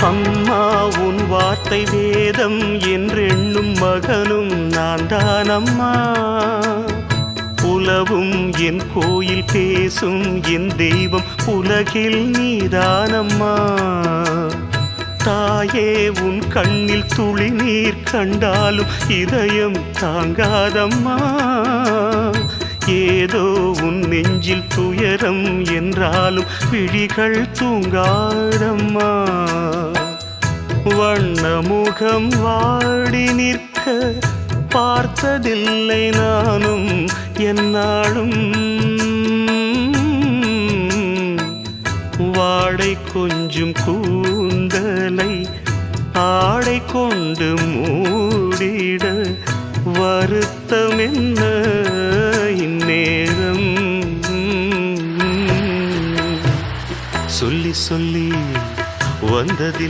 அம்மா உன் வார்த்தை வேதம் என்றெண்ணும் மகனும் நான் தானம்மா. உலவும் என் கோயில் பேசும் என் தெய்வம் உலகில் நீதானம்மா. தாயே உன் கண்ணில் துளி நீர் கண்டாலும் இதயம் தாங்காதம்மா. ஏதோ உன் நெஞ்சில் துயரம் என்றாலும் விழிகள் தூங்காதம்மா. வண்ணமுகம் வாடி நிற்க பார்த்ததில்லை நானும் என்னாலும். வாடை கொஞ்சம் கூந்தலை ஆடை கொண்டு மூடிட வருத்தம் என்ன இந்நேரம். சொல்லி சொல்லி வந்ததில்